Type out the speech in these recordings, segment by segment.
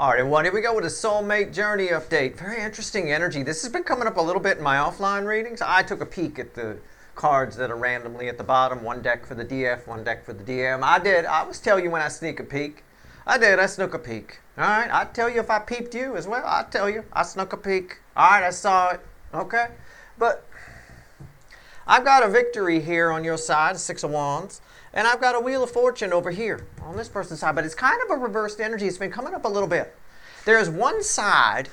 All right, everyone, here we go with a Soulmate Journey update. Very interesting energy. This has been coming up a little bit in my offline readings. I took a peek at the cards that are randomly at the bottom. One deck for the DF, one deck for the DM. I did. I always tell you when I sneak a peek. I did. I snuck a peek. All right, I'd tell you if I peeped you as well. I'd tell you. I snuck a peek. All right, I saw it. Okay? But I've got a victory here on your side, Six of Wands. And I've got a Wheel of Fortune over here on this person's side, but it's kind of a reversed energy. It's been coming up a little bit. There's one side,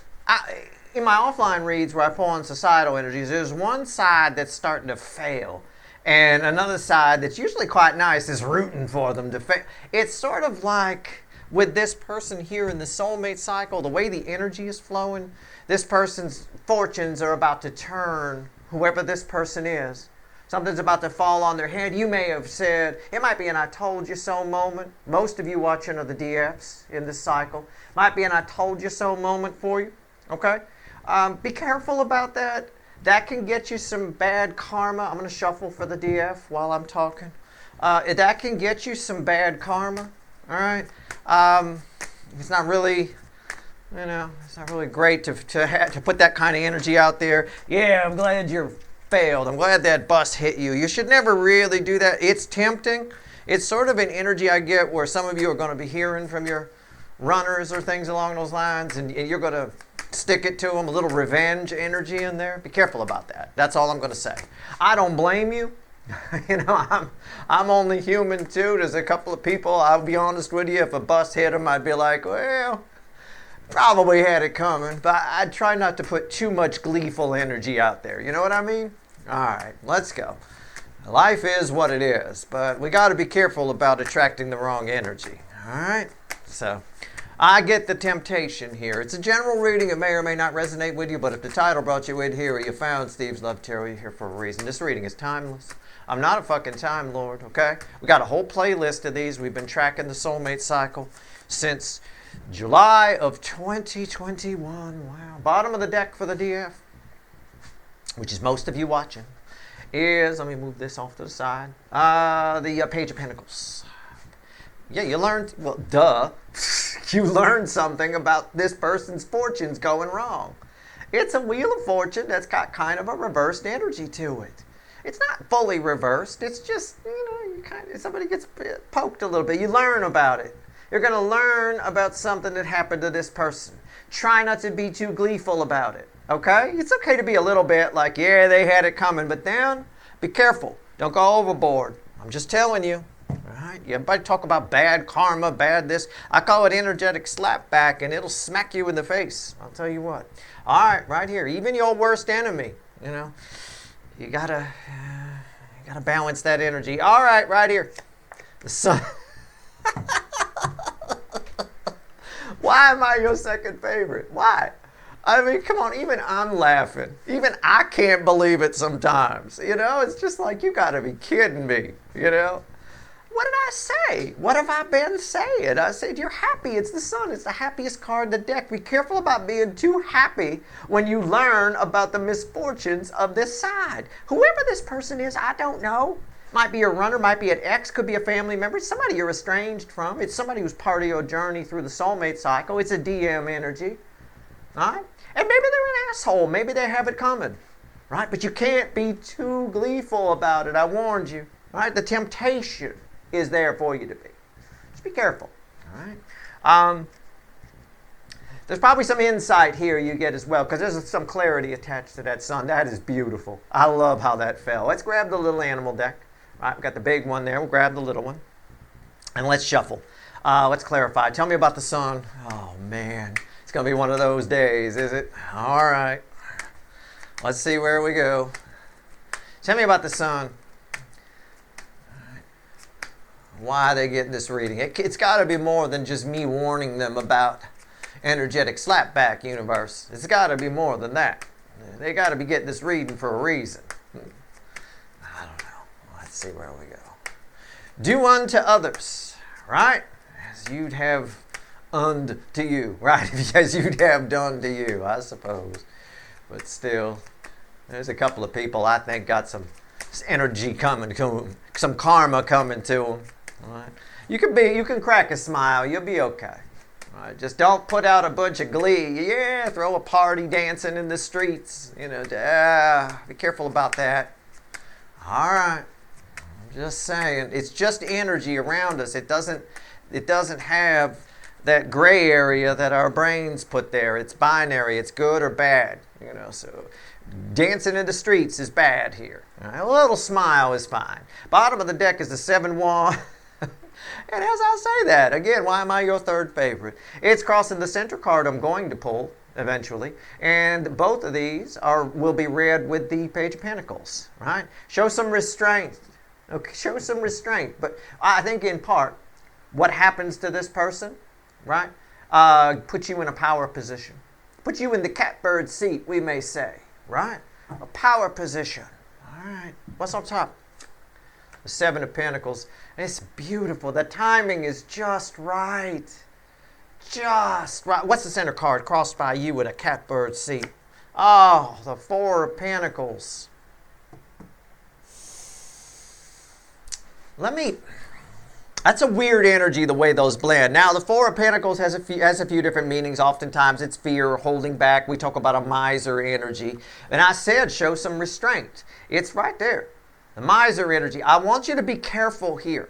in my offline reads where I pull on societal energies, there's one side that's starting to fail. And another side that's usually quite nice is rooting for them to fail. It's sort of like with this person here in the soulmate cycle, the way the energy is flowing, this person's fortunes are about to turn, whoever this person is. Something's about to fall on their head. You may have said, it might be an I told you so moment. Most of you watching are the DFs in this cycle. Might be an I told you so moment for you, okay? Be careful about that. That can get you some bad karma. I'm going to shuffle for the DF while I'm talking. That can get you some bad karma, all right? It's not really... it's not really great to put that kind of energy out there. Yeah, I'm glad you're failed. I'm glad that bus hit you. You should never really do that. It's tempting. It's sort of an energy I get where some of you are going to be hearing from your runners or things along those lines, and you're going to stick it to them, a little revenge energy in there. Be careful about that. That's all I'm going to say. I don't blame you. I'm only human too. There's a couple of people, I'll be honest with you, if a bus hit them, I'd be like, well, probably had it coming, but I'd try not to put too much gleeful energy out there. You know what I mean? All right, let's go. Life is what it is, but we got to be careful about attracting the wrong energy. All right? So I get the temptation here. It's a general reading. It may or may not resonate with you, but if the title brought you in here or you found Steve's Love Tarot, you're here for a reason. This reading is timeless. I'm not a fucking time lord, okay? We got a whole playlist of these. We've been tracking the soulmate cycle since July of 2021. Wow. Bottom of the deck for the DF, which is most of you watching, is, let me move this off to the side, the Page of Pentacles. Yeah, you learned, well, duh. You learned something about this person's fortunes going wrong. It's a Wheel of Fortune that's got kind of a reversed energy to it. It's not fully reversed. It's just, somebody gets poked a little bit. You learn about it. You're going to learn about something that happened to this person. Try not to be too gleeful about it, okay? It's okay to be a little bit like, yeah, they had it coming, but then be careful. Don't go overboard. I'm just telling you, all right? Everybody talk about bad karma, bad this. I call it energetic slapback, and it'll smack you in the face. I'll tell you what. All right, right here, even your worst enemy, you gotta balance that energy. All right, right here. The sun... Why am I your second favorite? Why? I mean, come on, even I'm laughing. Even I can't believe it sometimes. It's just like, you gotta be kidding me, What did I say? What have I been saying? I said, you're happy. It's the sun. It's the happiest card in the deck. Be careful about being too happy when you learn about the misfortunes of this side. Whoever this person is, I don't know. Might be a runner, might be an ex, could be a family member. It's somebody you're estranged from. It's somebody who's part of your journey through the soulmate cycle. It's a DM energy. All right? And maybe they're an asshole. Maybe they have it coming. Right? But you can't be too gleeful about it. I warned you. Right? The temptation is there for you to be. Just be careful. All right? There's probably some insight here you get as well, because there's some clarity attached to that sun. That is beautiful. I love how that fell. Let's grab the little animal deck. All right, we've got the big one there. We'll grab the little one. And let's shuffle. Let's clarify. Tell me about the sun. Oh, man. It's going to be one of those days, is it? All right. Let's see where we go. Tell me about the sun. Why are they getting this reading? It's got to be more than just me warning them about energetic slapback, universe. It's got to be more than that. They got to be getting this reading for a reason. I don't know. Let's see where we go. Do unto others, right, as you'd have unto you, right? As you'd have done to you, I suppose. But still, there's a couple of people I think got some energy coming to them, some karma coming to them. All right? You can crack a smile. You'll be okay. Just don't put out a bunch of glee. Yeah, throw a party dancing in the streets. Be careful about that. All right. I'm just saying. It's just energy around us. It doesn't have that gray area that our brains put there. It's binary. It's good or bad. So dancing in the streets is bad here. A little smile is fine. Bottom of the deck is the 7 wand. And as I say that, again, why am I your third favorite? It's crossing the center card I'm going to pull eventually. And both of these will be read with the Page of Pentacles, right? Show some restraint. Okay, show some restraint. But I think in part, what happens to this person, right, puts you in a power position. Puts you in the catbird seat, we may say, right? A power position. All right. What's on top? The 7 of Pentacles. It's beautiful. The timing is just right. Just right. What's the center card crossed by you with a catbird seat? Oh, the 4 of Pentacles. That's a weird energy, the way those blend. Now, the 4 of Pentacles has a few different meanings. Oftentimes, it's fear, holding back. We talk about a miser energy. And I said, show some restraint. It's right there. The miser energy. I want you to be careful here.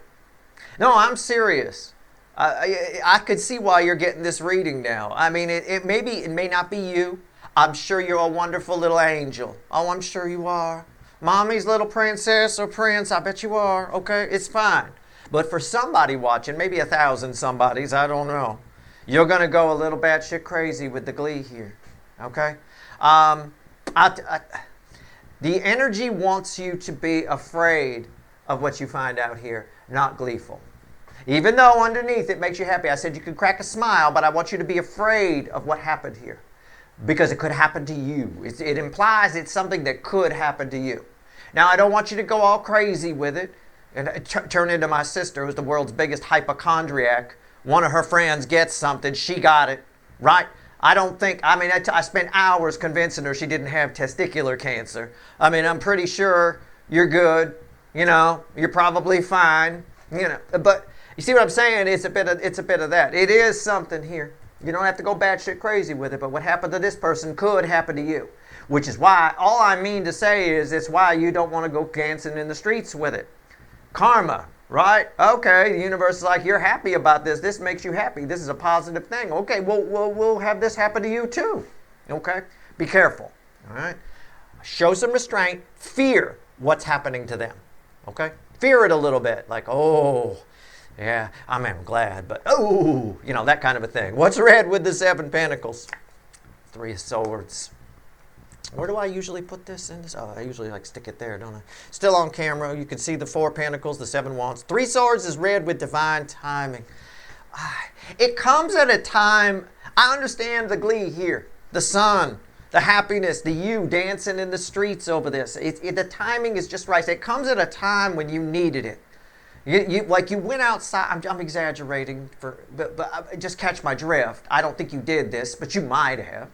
No, I'm serious. I could see why you're getting this reading now. I mean, it may not be you. I'm sure you're a wonderful little angel. Oh, I'm sure you are. Mommy's little princess or prince, I bet you are. Okay, it's fine. But for somebody watching, maybe 1,000 somebodies, I don't know, you're going to go a little batshit crazy with the glee here. Okay? The energy wants you to be afraid of what you find out here, not gleeful. Even though underneath it makes you happy. I said you could crack a smile, but I want you to be afraid of what happened here. Because it could happen to you. It implies it's something that could happen to you. Now, I don't want you to go all crazy with it and turn into my sister, who's the world's biggest hypochondriac. One of her friends gets something, she got it, right? I spent hours convincing her she didn't have testicular cancer. I mean, I'm pretty sure you're good, you're probably fine, but you see what I'm saying? It's a bit of that. It is something here. You don't have to go batshit crazy with it, but what happened to this person could happen to you, which is why, all I mean to say is it's why you don't want to go dancing in the streets with it. Karma. Right? Okay, the universe is like, you're happy about this. This makes you happy. This is a positive thing. Okay, we'll have this happen to you too. Okay? Be careful. All right? Show some restraint. Fear what's happening to them. Okay? Fear it a little bit. Like, oh, yeah, I'm glad, but oh, that kind of a thing. What's red with the 7 Pentacles? 3 of Swords. Where do I usually put this in this? Oh, I usually stick it there, don't I? Still on camera. You can see the 4 Pentacles, the 7 Wands. 3 Swords is red with divine timing. It comes at a time, I understand the glee here. The sun, the happiness, the you dancing in the streets over this. The timing is just right. It comes at a time when you needed it. You went outside. I'm exaggerating, but just catch my drift. I don't think you did this, but you might have.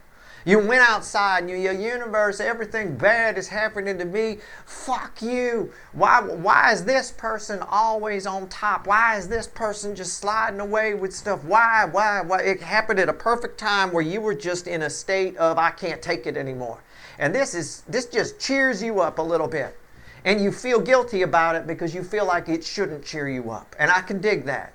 You went outside and your universe, everything bad is happening to me. Fuck you. Why is this person always on top? Why is this person just sliding away with stuff? Why? It happened at a perfect time where you were just in a state of, I can't take it anymore. And this just cheers you up a little bit. And you feel guilty about it because you feel like it shouldn't cheer you up. And I can dig that.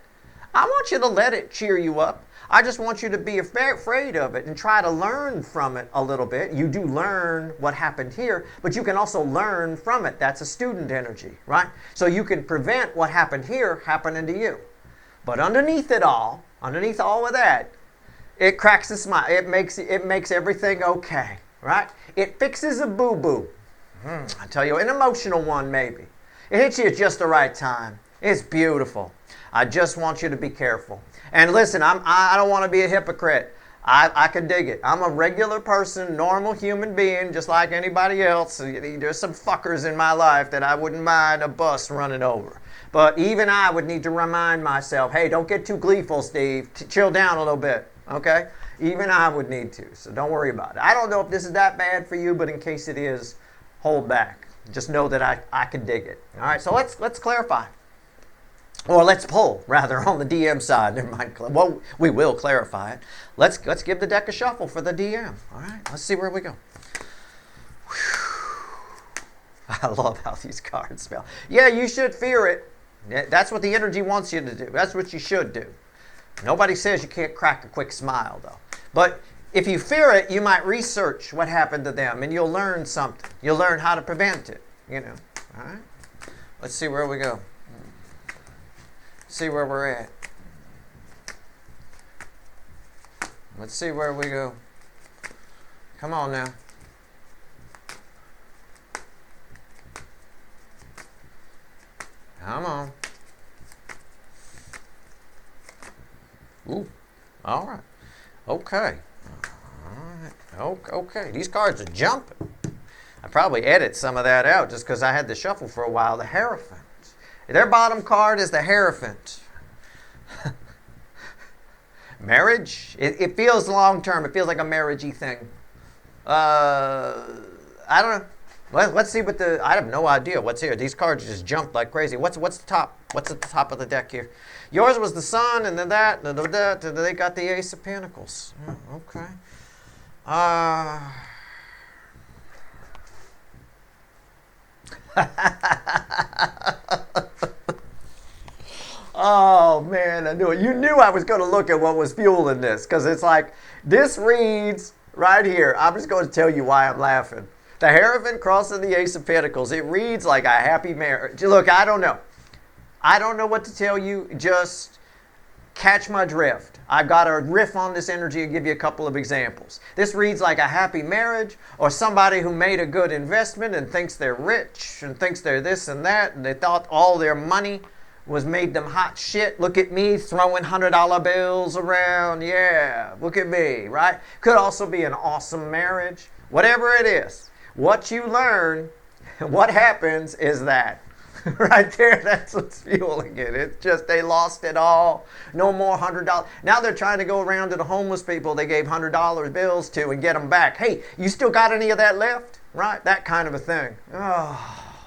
I want you to let it cheer you up. I just want you to be afraid of it and try to learn from it a little bit. You do learn what happened here, but you can also learn from it. That's a student energy, right? So you can prevent what happened here happening to you. But underneath all of that, it cracks a smile. It makes everything okay, right? It fixes a boo-boo. I tell you, an emotional one maybe. It hits you at just the right time. It's beautiful. I just want you to be careful. And listen, I don't want to be a hypocrite. I can dig it. I'm a regular person, normal human being, just like anybody else. There's some fuckers in my life that I wouldn't mind a bus running over. But even I would need to remind myself, hey, don't get too gleeful, Steve. Chill down a little bit, okay? Even I would need to, so don't worry about it. I don't know if this is that bad for you, but in case it is, hold back. Just know that I can dig it. All right, so let's clarify. Or let's pull, rather, on the DM side. Never mind. Well, we will clarify it. Let's give the deck a shuffle for the DM. All right, let's see where we go. I love how these cards spell. Yeah, you should fear it. That's what the energy wants you to do. That's what you should do. Nobody says you can't crack a quick smile, though. But if you fear it, you might research what happened to them, and you'll learn something. You'll learn how to prevent it, you know. All right? Let's see where we go. See where we're at. Let's see where we go. Come on now. Come on. Ooh. All right. Okay. All right. Okay. These cards are jumping. I probably edit some of that out just because I had the shuffle for a while. The Hierophant. Their bottom card is the Hierophant. Marriage? It feels long term. It feels like a marriagey thing. I don't know. Let's see what I have no idea what's here. These cards just jumped like crazy. What's the top? What's at the top of the deck here? Yours was the Sun, and then that, and then they got the Ace of Pentacles. Oh, okay. Oh man, I knew it. You knew I was going to look at what was fueling this, because it's like, this reads right here. I'm just going to tell you why I'm laughing. The Hierophant crossing the Ace of Pentacles. It reads like a happy marriage. Look, I don't know. I don't know what to tell you. Just catch my drift. I've got a riff on this energy and give you a couple of examples. This reads like a happy marriage, or somebody who made a good investment and thinks they're rich and thinks they're this and that, and they thought all their money was made them hot shit. Look at me throwing $100 bills around. Yeah, look at me, right? Could also be an awesome marriage. Whatever it is, what you learn, what happens is that. Right there, that's what's fueling it. It's just they lost it all. No more $100. Now they're trying to go around to the homeless people they gave $100 bills to and get them back. Hey, you still got any of that left? Right? That kind of a thing. Oh,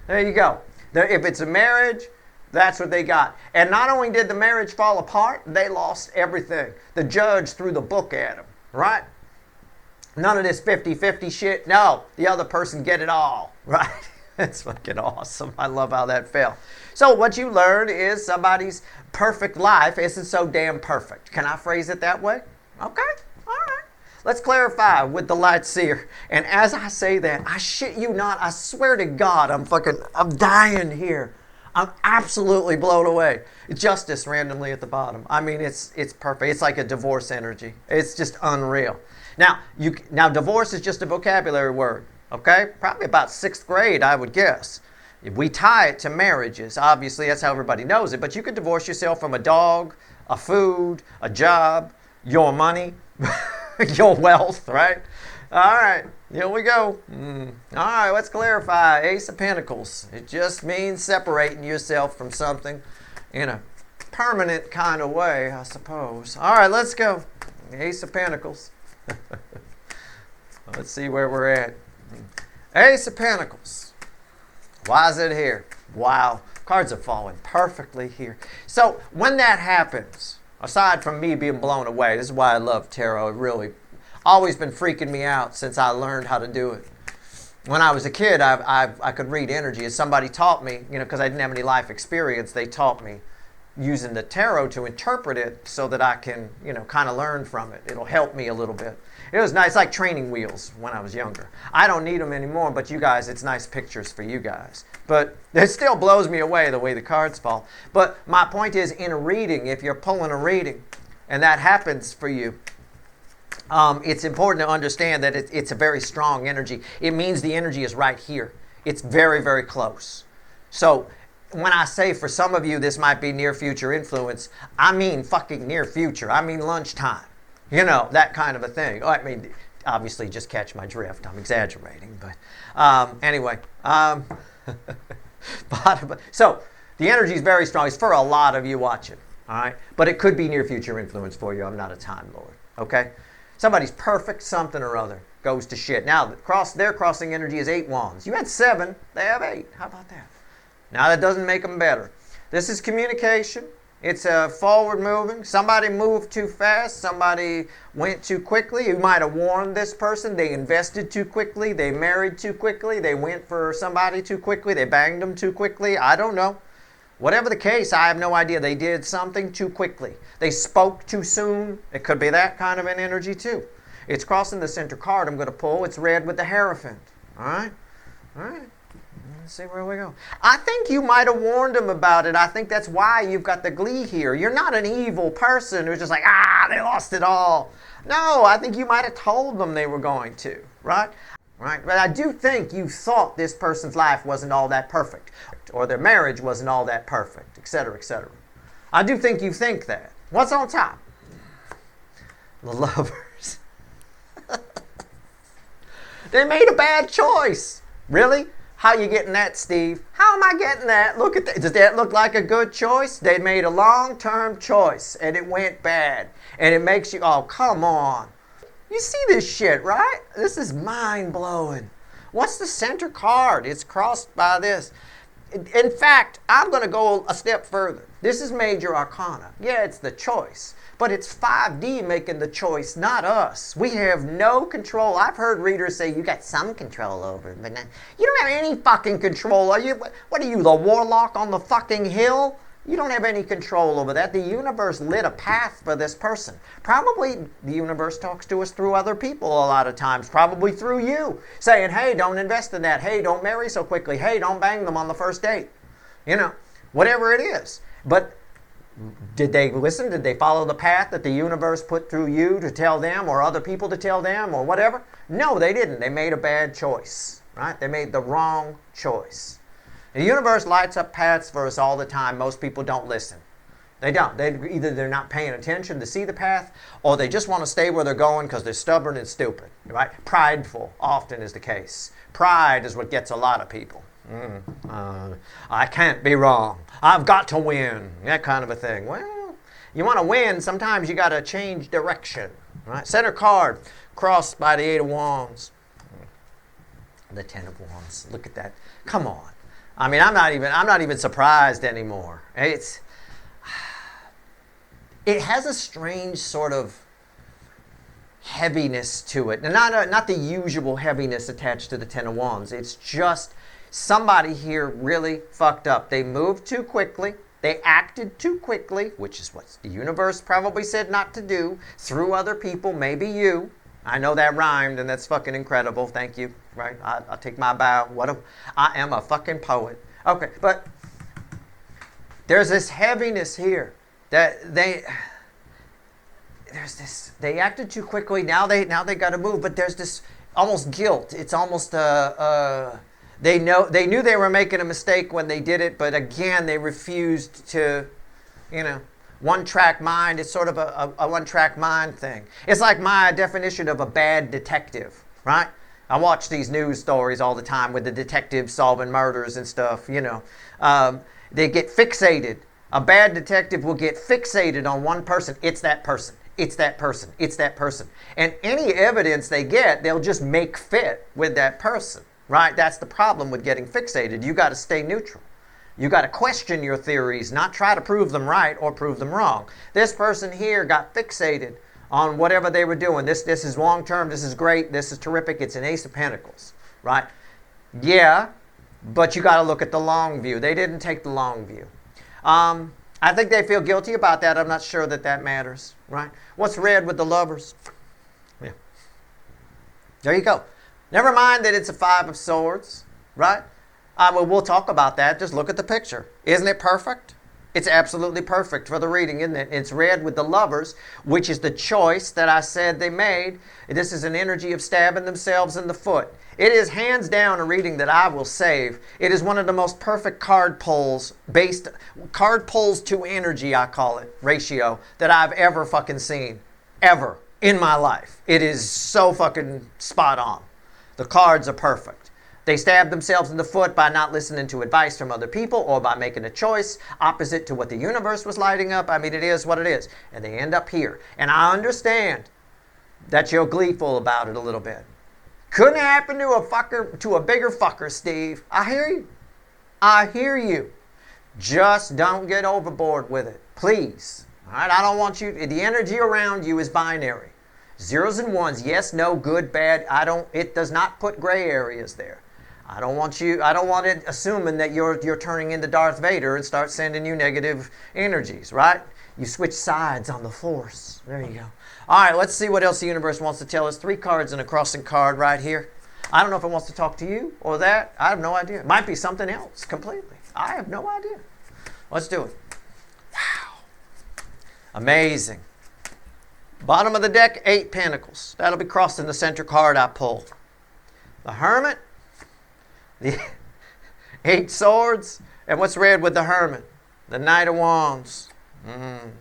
there you go. If it's a marriage, that's what they got. And not only did the marriage fall apart, they lost everything. The judge threw the book at them. Right? None of this 50-50 shit. No, the other person get it all. Right? That's fucking awesome. I love how that fell. So what you learn is somebody's perfect life isn't so damn perfect. Can I phrase it that way? Okay. All right. Let's clarify with the light seer. And as I say that, I shit you not, I swear to God, I'm dying here. I'm absolutely blown away. Justice randomly at the bottom. I mean, it's perfect. It's like a divorce energy. It's just unreal. Now divorce is just a vocabulary word. Okay? Probably about 6th grade, I would guess. If we tie it to marriages, obviously that's how everybody knows it, but you could divorce yourself from a dog, a food, a job, your money, your wealth, right? All right, here we go. All right, let's clarify. Ace of Pentacles. It just means separating yourself from something in a permanent kind of way, I suppose. All right, let's go. Ace of Pentacles. Let's see where we're at. Ace of Pentacles. Why is it here? Wow. Cards are falling perfectly here. So when that happens, aside from me being blown away, this is why I love tarot. It really always been freaking me out since I learned how to do it. When I was a kid, I could read energy. As somebody taught me, because I didn't have any life experience, they taught me using the tarot to interpret it so that I can, kind of learn from it. It'll help me a little bit. It was nice, like training wheels when I was younger. I don't need them anymore, but you guys, it's nice pictures for you guys. But it still blows me away the way the cards fall. But my point is, in a reading, if you're pulling a reading, and that happens for you, it's important to understand that it's a very strong energy. It means the energy is right here. It's very, very close. So when I say for some of you this might be near future influence, I mean fucking near future. I mean lunchtime. That kind of a thing. I mean, obviously, just catch my drift. I'm exaggerating, but anyway. So the energy is very strong. It's for a lot of you watching, all right? But it could be near future influence for you. I'm not a Time Lord, okay? Somebody's perfect something or other goes to shit. Now, their crossing energy is 8 wands. You had 7. They have 8. How about that? Now, that doesn't make them better. This is communication. It's forward moving. Somebody moved too fast. Somebody went too quickly. You might have warned this person. They invested too quickly. They married too quickly. They went for somebody too quickly. They banged them too quickly. I don't know. Whatever the case, I have no idea. They did something too quickly. They spoke too soon. It could be that kind of an energy too. It's crossing the center card I'm going to pull. It's red with the Hierophant. All right? All right. Let's see where we go. I think you might have warned them about it. I think that's why you've got the glee here. You're not an evil person who's just like, they lost it all. No, I think you might have told them they were going to, right? Right? But I do think you thought this person's life wasn't all that perfect, or their marriage wasn't all that perfect, etc., etc. I do think you think that. What's on top? The Lovers. They made a bad choice. Really? How you getting that, Steve? How am I getting that? Look at that. Does that look like a good choice? They made a long-term choice, and it went bad. And it makes you, oh, come on. You see this shit, right? This is mind-blowing. What's the center card? It's crossed by this. In fact, I'm going to go a step further. This is major arcana. Yeah, it's the choice. But it's 5D making the choice, not us. We have no control. I've heard readers say, you got some control over it, but not, you don't have any fucking control. Are you? What are you, the warlock on the fucking hill? You don't have any control over that. The universe lit a path for this person. Probably the universe talks to us through other people a lot of times, probably through you, saying, hey, don't invest in that. Hey, don't marry so quickly. Hey, don't bang them on the first date. You know, whatever it is. But did they listen? Did they follow the path that the universe put through you to tell them, or other people to tell them, or whatever? No, they didn't. They made a bad choice, right? They made the wrong choice. The universe lights up paths for us all the time. Most people don't listen. They don't. Either they're not paying attention to see the path, or they just want to stay where they're going because they're stubborn and stupid, right? Prideful often is the case. Pride is what gets a lot of people. I can't be wrong. I've got to win. That kind of a thing. Well, you want to win, sometimes you got to change direction. Right? Center card crossed by the 8 of Wands. The 10 of Wands. Look at that. Come on. I mean, I'm not even surprised anymore. It has a strange sort of heaviness to it. And not the usual heaviness attached to the 10 of Wands. It's just somebody here really fucked up. They moved too quickly. They acted too quickly, which is what the universe probably said not to do, through other people, maybe you. I know that rhymed, and that's fucking incredible. Thank you. Right? I'll take my bow. I am a fucking poet. Okay, but there's this heaviness here that they acted too quickly. Now they got to move, but there's this almost guilt. It's almost they knew they were making a mistake when they did it, but again they refused to, one-track mind. It's sort of a one-track mind thing. It's like my definition of a bad detective, right? I watch these news stories all the time with the detectives solving murders and stuff, They get fixated. A bad detective will get fixated on one person. It's that person. It's that person. It's that person. And any evidence they get, they'll just make fit with that person, right? That's the problem with getting fixated. You got to stay neutral. You got to question your theories, not try to prove them right or prove them wrong. This person here got fixated on whatever they were doing. This is long-term, this is great, this is terrific, it's an Ace of Pentacles, right? Yeah, but you got to look at the long view. They didn't take the long view. I think they feel guilty about that. I'm not sure that matters, right? What's red with the Lovers? Yeah. There you go. Never mind that it's a 5 of Swords, right? Well, we'll talk about that. Just look at the picture. Isn't it perfect? It's absolutely perfect for the reading, isn't it? It's red with the Lovers, which is the choice that I said they made. This is an energy of stabbing themselves in the foot. It is hands down a reading that I will save. It is one of the most perfect card pulls to energy, I call it, ratio, that I've ever fucking seen. Ever. In my life. It is so fucking spot on. The cards are perfect. They stab themselves in the foot by not listening to advice from other people or by making a choice opposite to what the universe was lighting up. I mean, it is what it is. And they end up here. And I understand that you're gleeful about it a little bit. Couldn't happen to a bigger fucker, Steve. I hear you. Just don't get overboard with it, please. All right, I don't want you, the energy around you is binary. Zeros and ones, yes, no, good, bad. It does not put gray areas there. I don't want it assuming that you're turning into Darth Vader and start sending you negative energies, right? You switch sides on the force. There you go. All right, let's see what else the universe wants to tell us. 3 cards and a crossing card right here. I don't know if it wants to talk to you or that. I have no idea. It might be something else completely. I have no idea. Let's do it. Wow. Amazing. Bottom of the deck, 8 Pentacles. That'll be crossed in the center card I pull. The Hermit, the 8 Swords, and what's red with the Hermit? The Knight of Wands.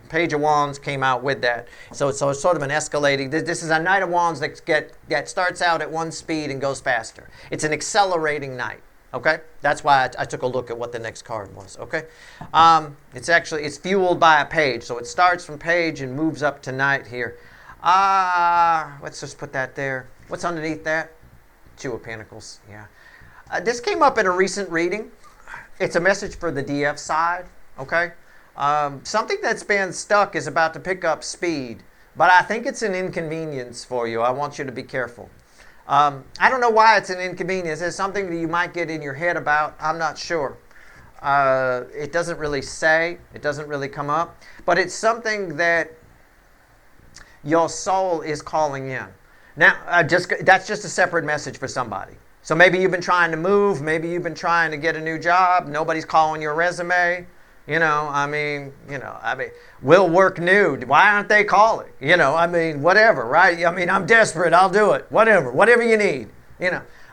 Page of Wands came out with that. So it's sort of an escalating. This is a Knight of Wands that starts out at 1 speed and goes faster. It's an accelerating knight. Okay? That's why I took a look at what the next card was. Okay? It's fueled by a page. So it starts from page and moves up to knight here. Let's just put that there. What's underneath that? 2 of Pentacles. Yeah. This came up in a recent reading. It's a message for the DF side. Okay? Something that's been stuck is about to pick up speed, but I think it's an inconvenience for you. I want you to be careful. I don't know why it's an inconvenience. It's something that you might get in your head about. I'm not sure. It doesn't really say. It doesn't really come up. But it's something that your soul is calling in. Now, that's just a separate message for somebody. So maybe you've been trying to move. Maybe you've been trying to get a new job. Nobody's calling your resume. Will work new. Why aren't they calling? Whatever, right? I'm desperate. I'll do it. Whatever you need.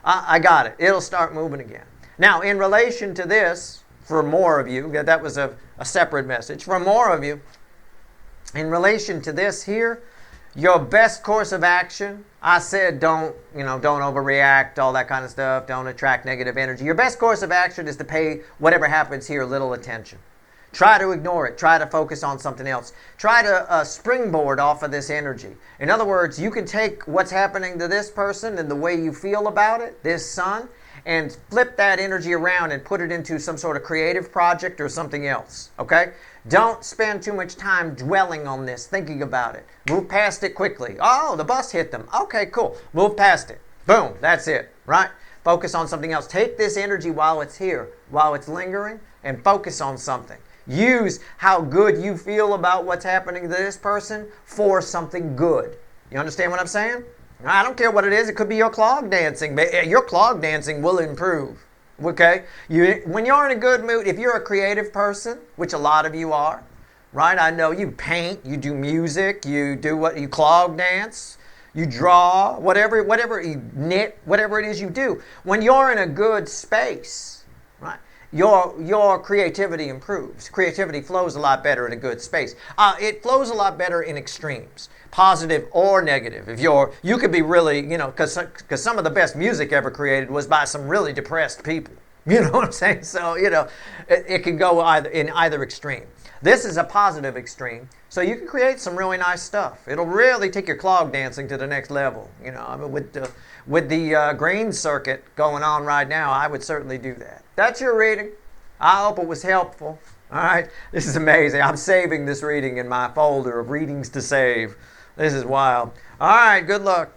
I got it. It'll start moving again. Now, in relation to this, for more of you, that was a separate message. For more of you, in relation to this here, your best course of action, I said don't overreact, all that kind of stuff. Don't attract negative energy. Your best course of action is to pay whatever happens here little attention. Try to ignore it. Try to focus on something else. Try to springboard off of this energy. In other words, you can take what's happening to this person and the way you feel about it, this sun, and flip that energy around and put it into some sort of creative project or something else. Okay? Don't spend too much time dwelling on this, thinking about it. Move past it quickly. Oh, the bus hit them. Okay, cool. Move past it. Boom. That's it. Right? Focus on something else. Take this energy while it's here, while it's lingering, and focus on something. Use how good you feel about what's happening to this person for something good. You understand what I'm saying? I don't care what it is. It could be your clog dancing. Your clog dancing will improve. Okay? When you're in a good mood, if you're a creative person, which a lot of you are, right? I know you paint, you do music, you clog dance, you draw, whatever you knit, whatever it is you do. When you're in a good space, right? Your creativity improves. Creativity flows a lot better in a good space. It flows a lot better in extremes, positive or negative. You could be really, because some of the best music ever created was by some really depressed people. You know what I'm saying? So, it can go in either extreme. This is a positive extreme, so you can create some really nice stuff. It'll really take your clog dancing to the next level. With the green circuit going on right now, I would certainly do that. That's your reading. I hope it was helpful. All right, this is amazing. I'm saving this reading in my folder of readings to save. This is wild. All right, good luck.